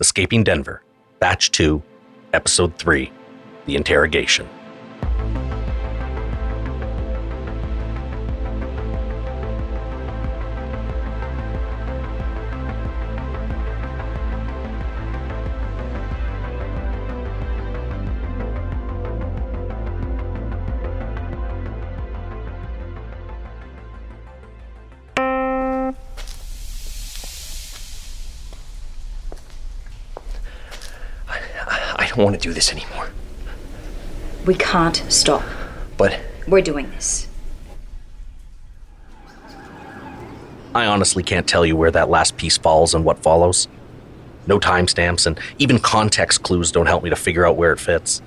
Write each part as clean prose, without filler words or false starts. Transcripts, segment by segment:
Escaping Denver, Batch 2, Episode 3, The Interrogation. I don't want to do this anymore. We can't stop. But we're doing this. I honestly can't tell you where that last piece falls and what follows. No timestamps, and even context clues don't help me to figure out where it fits.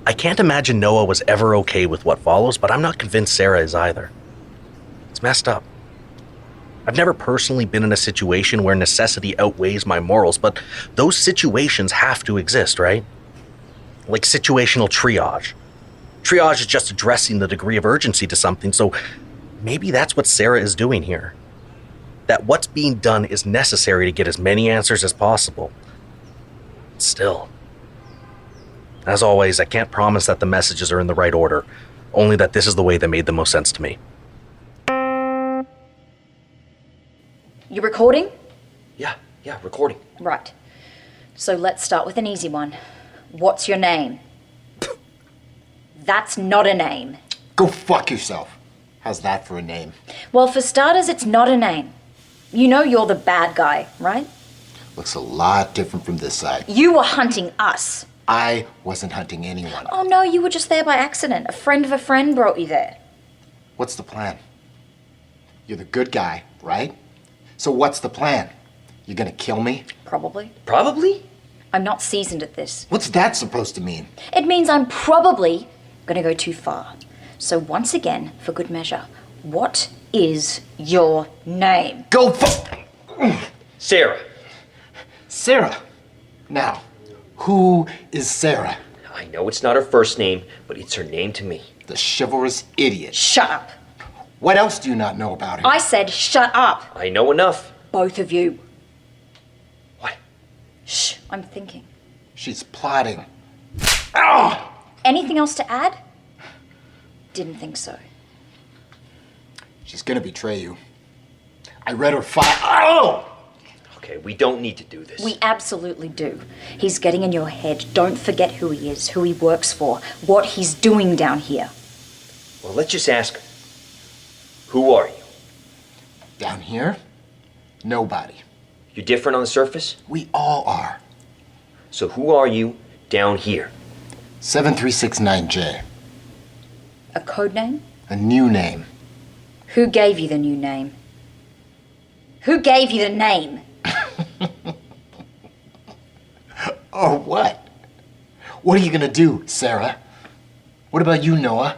I can't imagine Noah was ever okay with what follows, but I'm not convinced Sara is either. It's messed up. I've never personally been in a situation where necessity outweighs my morals, but those situations have to exist, right? Like situational triage. Triage is just addressing the degree of urgency to something, so maybe that's what Sara is doing here. That what's being done is necessary to get as many answers as possible. Still. As always, I can't promise that the messages are in the right order, only that this is the way that made the most sense to me. You recording? Yeah, recording. Right. So let's start with an easy one. What's your name? That's not a name. Go fuck yourself. How's that for a name? Well, for starters, it's not a name. You know you're the bad guy, right? Looks a lot different from this side. You were hunting us. I wasn't hunting anyone. Oh no, you were just there by accident. A friend of a friend brought you there. What's the plan? You're the good guy, right? So what's the plan? You gonna kill me? Probably. Probably? I'm not seasoned at this. What's that supposed to mean? It means I'm probably gonna go too far. So once again, for good measure, what is your name? Go fuck! Sara. Sara. Now, who is Sara? I know it's not her first name, but it's her name to me. The chivalrous idiot. Shut up. What else do you not know about her? I said shut up. I know enough. Both of you. What? Shh, I'm thinking. She's plotting. Anything else to add? Didn't think so. She's gonna betray you. I read her file. Okay, we don't need to do this. We absolutely do. He's getting in your head. Don't forget who he is, who he works for, what he's doing down here. Well, let's just ask her. Who are you? Down here? Nobody. You're different on the surface? We all are. So who are you down here? 7369J. A code name? A new name. Who gave you the new name? Who gave you the name? Oh, what? What are you gonna do, Sara? What about you, Noah?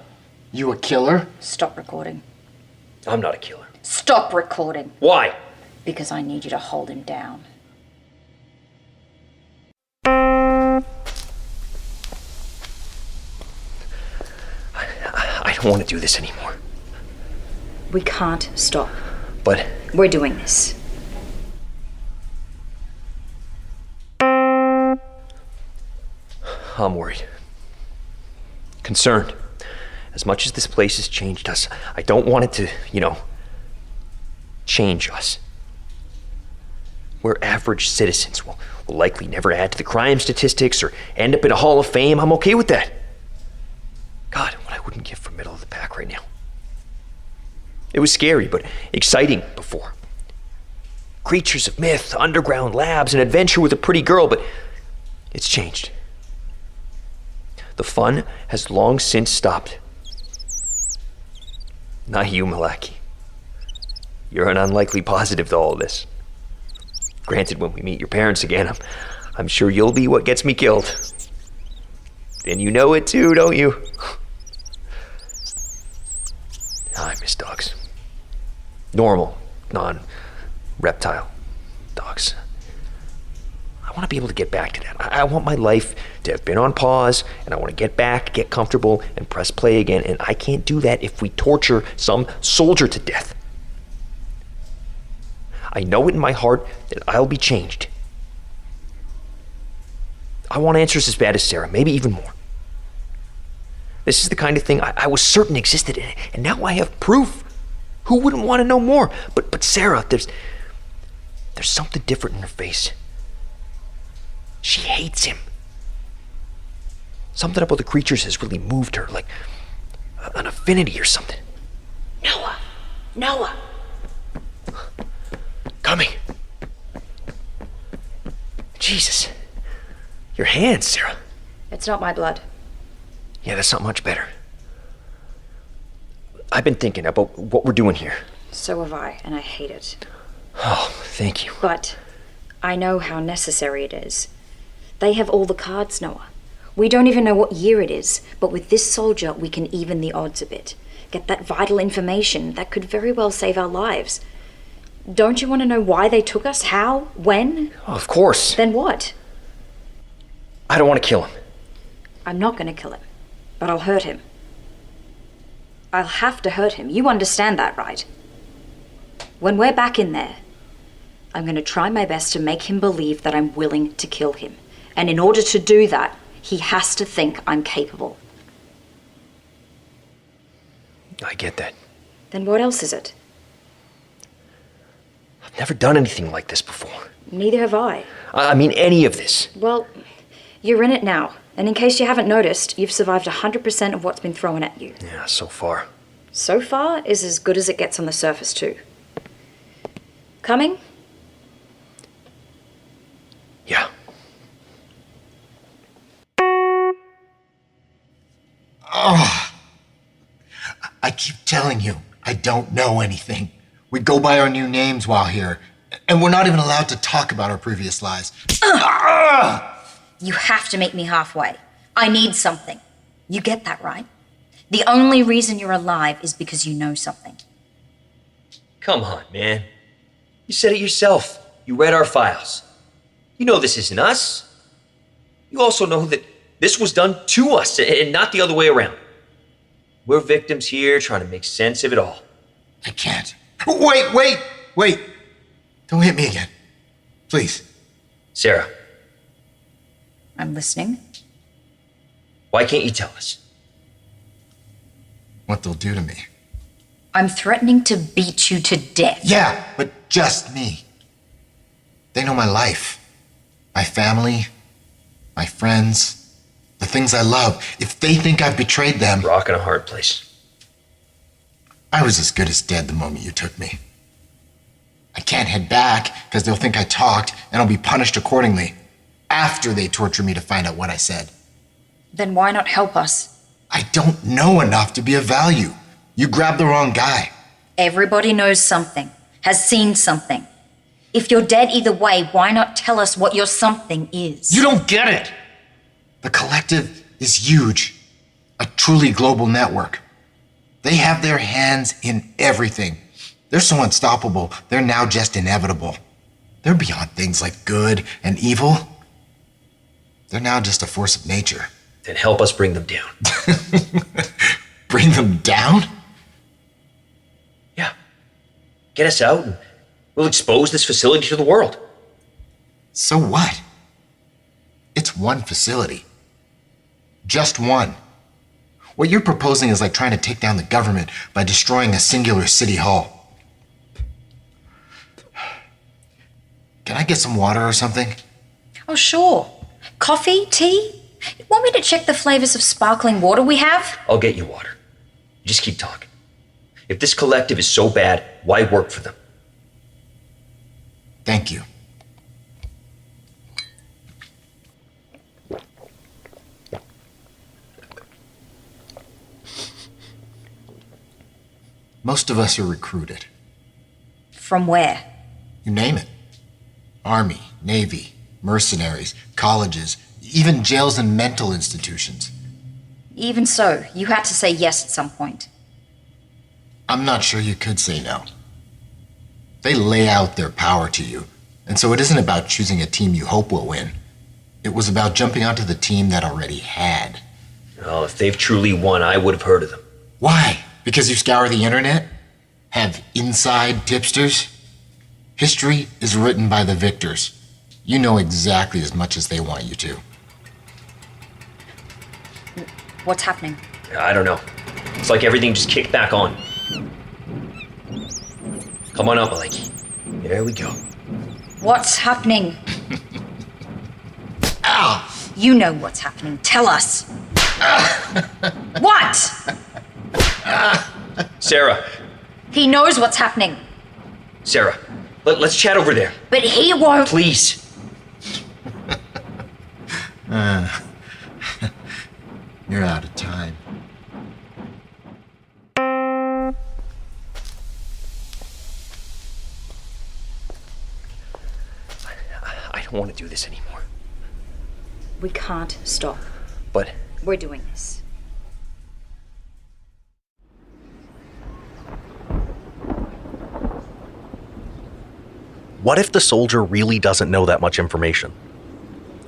You a killer? Stop recording. I'm not a killer. Stop recording. Why? Because I need you to hold him down. I don't want to do this anymore. We can't stop. But we're doing this. I'm worried. Concerned. As much as this place has changed us, I don't want it to, change us. We're average citizens. We'll likely never add to the crime statistics or end up in a hall of fame. I'm okay with that. God, what I wouldn't give for middle of the pack right now. It was scary, but exciting before. Creatures of myth, underground labs, an adventure with a pretty girl, but it's changed. The fun has long since stopped. Not you, Malaki. You're an unlikely positive to all this. Granted, when we meet your parents again, I'm sure you'll be what gets me killed. And you know it too, don't you? I miss dogs. Normal, non-reptile dogs. I want to be able to get back to that. I want my life to have been on pause, and I want to get back, get comfortable, and press play again. And I can't do that if we torture some soldier to death. I know it in my heart that I'll be changed. I want answers as bad as Sara, maybe even more. This is the kind of thing I was certain existed, and now I have proof. Who wouldn't want to know more? But Sara, there's something different in her face. She hates him. Something about the creatures has really moved her, like an affinity or something. Noah! Kamy. Jesus. Your hands, Sara. It's not my blood. Yeah, that's not much better. I've been thinking about what we're doing here. So have I, and I hate it. Oh, thank you. But I know how necessary it is. They have all the cards, Noah. We don't even know what year it is, but with this soldier, we can even the odds a bit. Get that vital information that could very well save our lives. Don't you want to know why they took us? How? When? Oh, of course. Then what? I don't want to kill him. I'm not going to kill him, but I'll hurt him. I'll have to hurt him. You understand that, right? When we're back in there, I'm going to try my best to make him believe that I'm willing to kill him. And in order to do that, he has to think I'm capable. I get that. Then what else is it? I've never done anything like this before. Neither have I. I mean, any of this. Well, you're in it now. And in case you haven't noticed, you've survived 100% of what's been thrown at you. Yeah, so far. So far is as good as it gets on the surface, too. Coming? Yeah. Oh, I keep telling you, I don't know anything. We go by our new names while here, and we're not even allowed to talk about our previous lives. You have to meet me halfway. I need something. You get that, right? The only reason you're alive is because you know something. Come on, man. You said it yourself. You read our files. You know this isn't us. You also know that this was done to us and not the other way around. We're victims here trying to make sense of it all. I can't. Wait. Don't hit me again. Please. Sara, I'm listening. why can't you tell us? What they'll do to me. I'm threatening to beat you to death. Yeah, but just me. They know my life, my family, my friends, the things I love. If they think I've betrayed them... Rock in a hard place. I was as good as dead the moment you took me. I can't head back because they'll think I talked and I'll be punished accordingly after they torture me to find out what I said. Then why not help us? I don't know enough to be of value. You grabbed the wrong guy. Everybody knows something, has seen something. If you're dead either way, why not tell us what your something is? You don't get it! The collective is huge. A truly global network. They have their hands in everything. They're so unstoppable, they're now just inevitable. They're beyond things like good and evil. They're now just a force of nature. Then help us bring them down. Bring them down? Yeah. Get us out and we'll expose this facility to the world. So what? It's one facility. Just one. What you're proposing is like trying to take down the government by destroying a singular city hall. Can I get some water or something? Oh, sure. Coffee? Tea? Want me to check the flavors of sparkling water we have? I'll get you water. Just keep talking. If this collective is so bad, why work for them? Thank you. Most of us are recruited. From where? You name it. Army, Navy, mercenaries, colleges, even jails and mental institutions. Even so, you had to say yes at some point. I'm not sure you could say no. They lay out their power to you, and so it isn't about choosing a team you hope will win. It was about jumping onto the team that already had. Well, if they've truly won, I would have heard of them. Why? Because you scour the internet? Have inside tipsters? History is written by the victors. You know exactly as much as they want you to. What's happening? I don't know. It's like everything just kicked back on. Come on up, Maliki. There we go. What's happening? Ow! You know what's happening. Tell us. What? Sara. He knows what's happening. Sara, let's chat over there. But he won't. Please. You're out of time. I don't want to do this anymore. We can't stop. But We're doing this. What if the soldier really doesn't know that much information?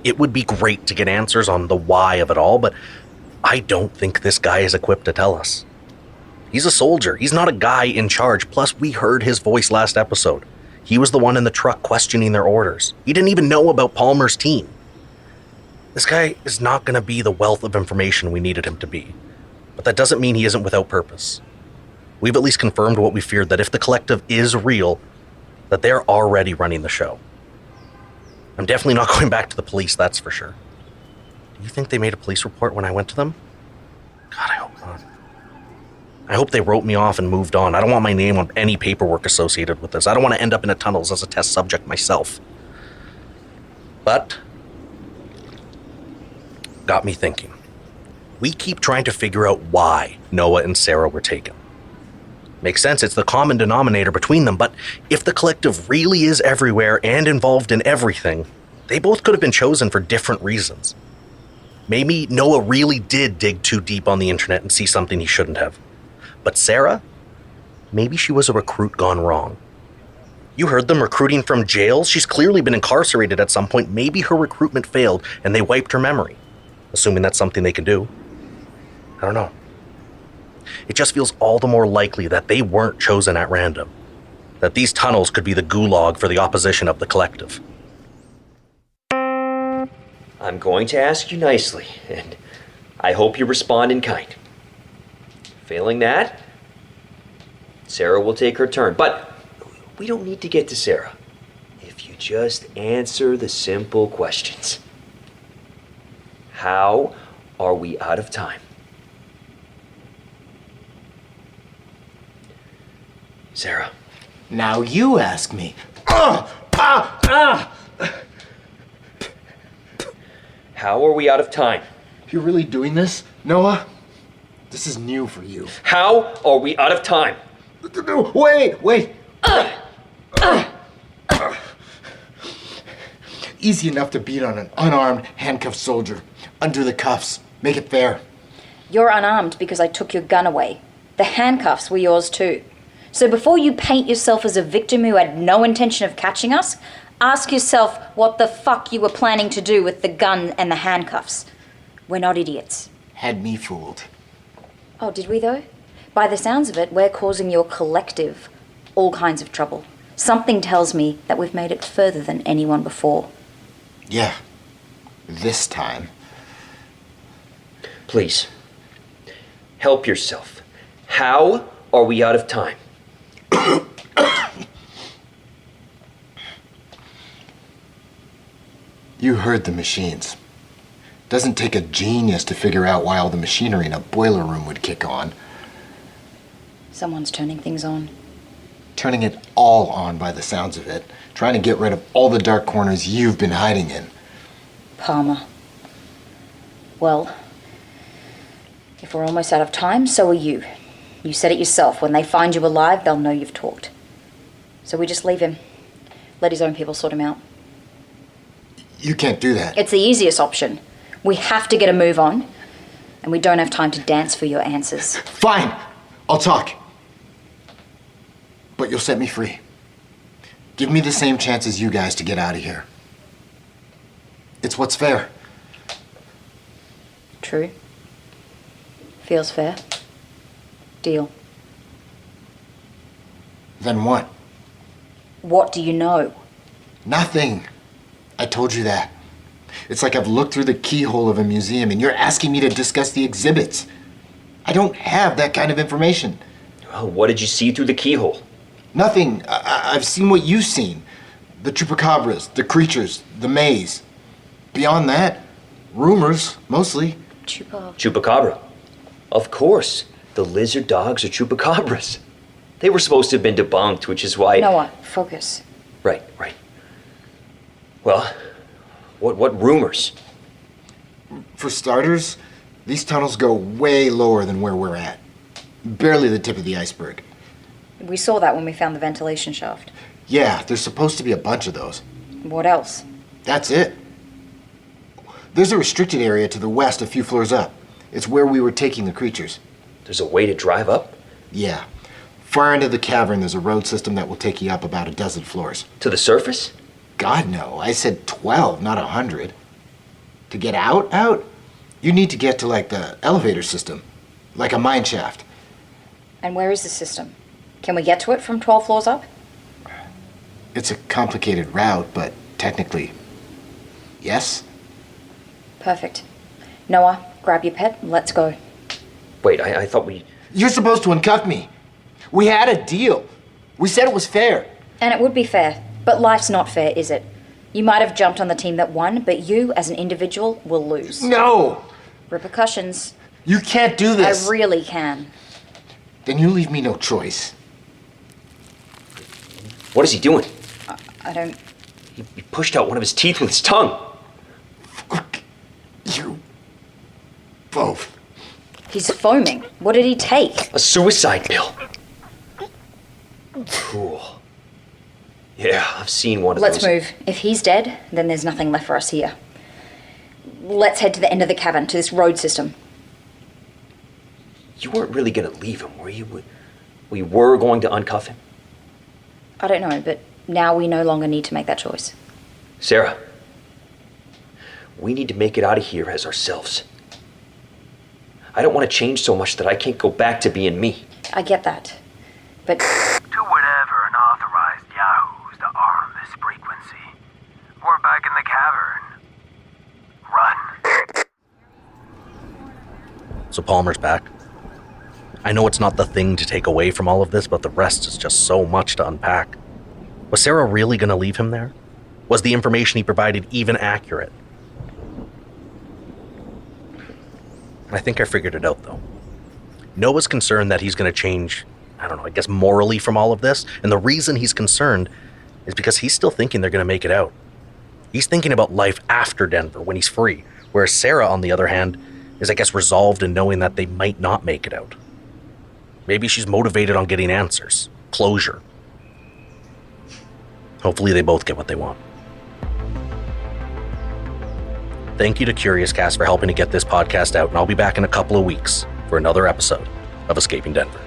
It would be great to get answers on the why of it all, but I don't think this guy is equipped to tell us. He's a soldier. He's not a guy in charge. Plus, we heard his voice last episode. He was the one in the truck questioning their orders. He didn't even know about Palmer's team. This guy is not going to be the wealth of information we needed him to be. But that doesn't mean he isn't without purpose. We've at least confirmed what we feared, that if the collective is real, that they're already running the show. I'm definitely not going back to the police, that's for sure. Do you think they made a police report when I went to them? God, I hope not. I hope they wrote me off and moved on. I don't want my name on any paperwork associated with this. I don't want to end up in the tunnels as a test subject myself. But got me thinking. We keep trying to figure out why Noah and Sara were taken. Makes sense, it's the common denominator between them, but if the collective really is everywhere and involved in everything, they both could have been chosen for different reasons. Maybe Noah really did dig too deep on the internet and see something he shouldn't have. But Sara? Maybe she was a recruit gone wrong. You heard them recruiting from jails? She's clearly been incarcerated at some point. Maybe her recruitment failed and they wiped her memory. Assuming that's something they can do. I don't know. It just feels all the more likely that they weren't chosen at random. That these tunnels could be the gulag for the opposition of the collective. I'm going to ask you nicely, and I hope you respond in kind. Failing that, Sara will take her turn. But we don't need to get to Sara. If you just answer the simple questions. How are we out of time? Sara. Now you ask me. How are we out of time? You're really doing this, Noah? This is new for you. How are we out of time? Wait! Easy enough to beat on an unarmed, handcuffed soldier. Undo the cuffs. Make it fair. You're unarmed because I took your gun away. The handcuffs were yours too. So before you paint yourself as a victim who had no intention of catching us, ask yourself what the fuck you were planning to do with the gun and the handcuffs. We're not idiots. Had me fooled. Oh, did we though? By the sounds of it, we're causing your collective all kinds of trouble. Something tells me that we've made it further than anyone before. Yeah. This time. Please, help yourself. How are we out of time? You heard the machines. Doesn't take a genius to figure out why all the machinery in a boiler room would kick on. Someone's turning things on. Turning it all on by the sounds of it. Trying to get rid of all the dark corners you've been hiding in. Palmer. Well, if we're almost out of time, so are you. You said it yourself. When they find you alive, they'll know you've talked. So we just leave him. Let his own people sort him out. You can't do that. It's the easiest option. We have to get a move on, and we don't have time to dance for your answers. Fine. I'll talk. But you'll set me free. Give me the same chance as you guys to get out of here. It's what's fair. True. Feels fair. Deal. Then what? What do you know? Nothing. I told you that. It's like I've looked through the keyhole of a museum and you're asking me to discuss the exhibits. I don't have that kind of information. Well, what did you see through the keyhole? Nothing. I've seen what you've seen. The chupacabras, the creatures, the maze. Beyond that, rumors, mostly. Chupacabra. Of course. The lizard dogs are chupacabras. They were supposed to have been debunked, which is why... Noah, focus. Right. Well, what rumors? For starters, these tunnels go way lower than where we're at. Barely the tip of the iceberg. We saw that when we found the ventilation shaft. Yeah, there's supposed to be a bunch of those. What else? That's it. There's a restricted area to the west a few floors up. It's where we were taking the creatures. There's a way to drive up? Yeah. Far into the cavern, there's a road system that will take you up about a dozen floors. To the surface? God, no. I said 12, not 100. To get out, you need to get to, like, the elevator system. Like a mine shaft. And where is the system? Can we get to it from 12 floors up? It's a complicated route, but technically, yes. Perfect. Noah, grab your pet and let's go. Wait, I thought we... You're supposed to uncuff me. We had a deal. We said it was fair. And it would be fair, but life's not fair, is it? You might have jumped on the team that won, but you, as an individual, will lose. No! Repercussions. You can't do this. I really can. Then you leave me no choice. What is he doing? I don't... He pushed out one of his teeth with his tongue. Fuck you both. He's foaming. What did he take? A suicide pill. Cool. Yeah, I've seen one of those. Let's move. If he's dead, then there's nothing left for us here. Let's head to the end of the cavern, to this road system. You weren't really going to leave him, were you? We were going to uncuff him? I don't know, but now we no longer need to make that choice. Sara, we need to make it out of here as ourselves. I don't want to change so much that I can't go back to being me. I get that. But... To whatever unauthorized yahoos that are on this frequency. We're back in the cavern. Run. So Palmer's back. I know it's not the thing to take away from all of this, but the rest is just so much to unpack. Was Sara really going to leave him there? Was the information he provided even accurate? I think I figured it out, though. Noah's concerned that he's going to change, I don't know, I guess morally from all of this, and the reason he's concerned is because he's still thinking they're going to make it out. He's thinking about life after Denver, when he's free, whereas Sara, on the other hand, is, I guess, resolved in knowing that they might not make it out. Maybe she's motivated on getting answers, closure. Hopefully they both get what they want. Thank you to Curious Cast for helping to get this podcast out, and I'll be back in a couple of weeks for another episode of Escaping Denver.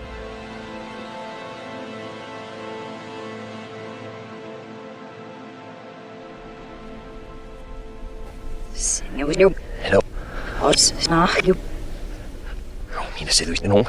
Hello. You... I don't mean to say there's no...